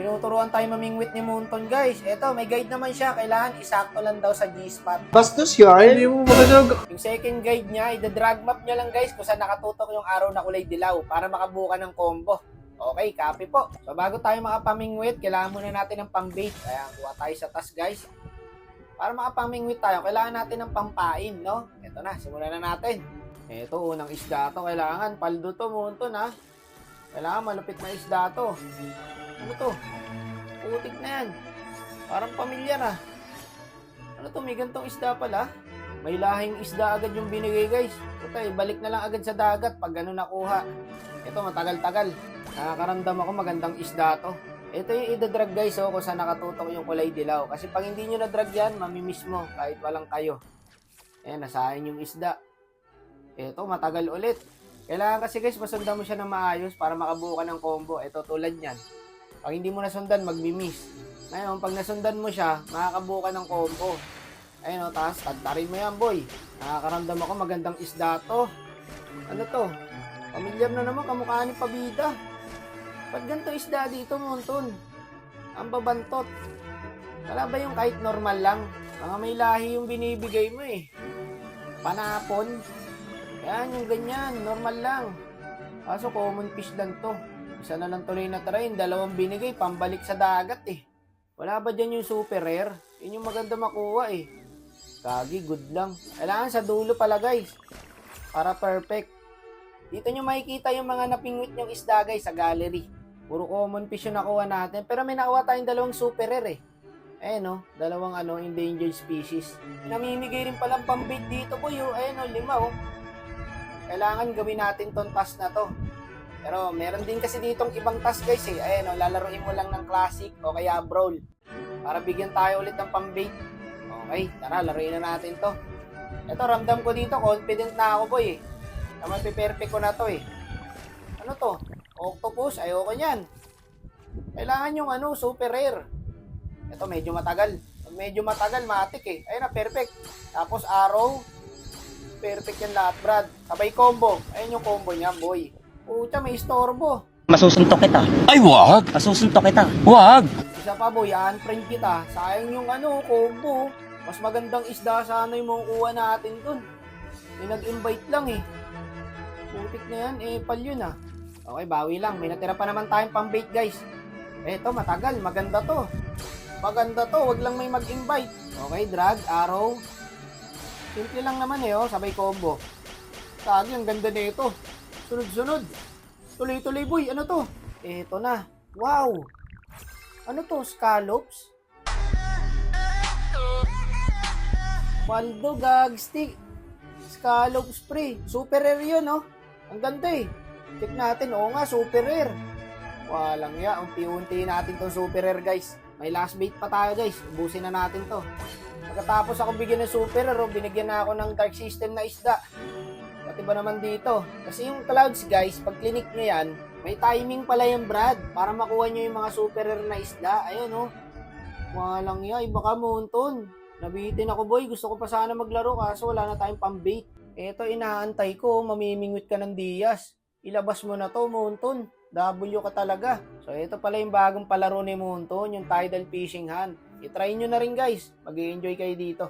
tinuturuan tayo mamingwit ni Munton, guys. Eto, may guide naman siya. Kailangan isakto lang daw sa G-spot. Bastos yun. Hindi mo magandang... Yung second guide niya, ida-drag map niya lang, guys, kung saan nakatutok yung araw na kulay dilaw para makabuka ng combo. Okay, copy po. So, bago tayo makapamingwit, kailangan muna natin ng pang-bait. Kaya, kuha tayo sa task, guys. Para makapamingwit tayo, kailangan natin ng pampain, no? Eto na, simulan na natin. Eto, unang isda to. Kailangan, paldo to, Munton, ha? Kailangan malupit na isda to. Ano to? Putik na yan. Parang pamilyar, ah. Ano to? May gantong isda pala. May lahing isda agad yung binigay, guys. Okay, balik na lang agad sa dagat pag gano'n nakuha. Ito, matagal-tagal. Nakakaramdam ako magandang isda to. Ito yung idadrag, guys, oh, kung saan nakatutok yung kulay dilaw. Kasi pag hindi nyo na-drag yan, mamimiss mo kahit walang kayo. Ayan, nasayang yung isda. Ito, matagal ulit. Kailangan kasi, guys, masundan mo siya ng maayos para makabuka ng combo. Ito, tulad yan. Pag hindi mo nasundan, magmi-miss. Ngayon, pag nasundan mo siya, makakabuka ng combo. Ayun o, tapos tagtarin mo yan, boy. Nakakaramdam ako magandang isda to. Ano to? Pamilyar na naman, kamukha ni Pabida. Ba't ganito isda dito, Munton? Ang babantot. Wala ba yung kahit normal lang? Mga may lahi yung binibigay mo eh. Panapon. Yan, yung ganyan, normal lang. Kaso common fish lang to. Isa na lang tuloy na try, dalawang binigay, pambalik sa dagat eh. Wala ba dyan yung super rare? Yun yung maganda makuha eh. Kagi, good lang. Kailangan sa dulo pala, guys. Para perfect. Dito nyo makikita yung mga napingwit nyong isda, guys, sa gallery. Puro common fish yung nakuha natin. Pero may nakuha tayong dalawang super rare eh. Ayan o, dalawang endangered species. Namimigay rin palang pambait dito, boy. Ayan o, 5 o. Kailangan gawin natin tong task na to. Pero meron din kasi ditong ibang task, guys eh. Ayan o, lalaroin mo lang ng classic o kaya brawl. Para bigyan tayo ulit ng pambait. Okay, tara, laruin na natin to. Ito, ramdam ko dito, confident na ako, boy eh. Naman perfect ko na to eh. Ano to? Octopus, ayoko nyan. Kailangan yung super rare. Ito, medyo matagal. Pag medyo matagal, matik eh. Ayun na, perfect. Tapos arrow. Perfect yan lahat, Brad. Sabay combo. Ayun yung combo niya, boy. Pucha, may istorbo. Masusuntok kita. Ay, wag! Masusuntok kita. Wag! Isa pa, boy, unfriend kita. Sayang yung combo. Mas magandang isda sana yung makukuha natin dun. May nag-invite lang eh. Putik na yan, pal yun ah. Okay, bawi lang. May natira pa naman tayong pambait, guys. Eto, matagal. Maganda to. Maganda to. Wag lang may mag-invite. Okay, drag, arrow. Simple lang naman eh, oh. Sabay combo. Kagi, ang ganda na ito. Sunod-sunod. Tuloy-tuloy, boy. Ano to? Eto na. Wow. Ano to? Scallops? Paldo, gagstick. Scallops, pre. Super rare yun, oh. Ang ganda eh. Check natin. Oo nga, super rare. Walang ya. Unti-unti natin tong super rare, guys. May last bait pa tayo, guys. Ubusin na natin to. Pagkatapos ako bigyan ng super rare, binigyan na ako ng dark system na isda. Pati ba naman dito? Kasi yung clouds, guys, pag clinic nyo yan, may timing pala yung Brad para makuha nyo yung mga super rare na isda. Ayun, oh. Walang ya. Iba ka, Munton. Nabitin ako, boy. Gusto ko pa sana maglaro kaso wala na tayong pambait. Eto, inaantay ko. Mamimingwit ka ng Diaz. Ilabas mo na to, Munton. W ka talaga. So, ito pala yung bagong palaro ni Munton, yung Tidal Fishing Hand. I-try nyo na rin, guys. Mag-i-enjoy kayo dito.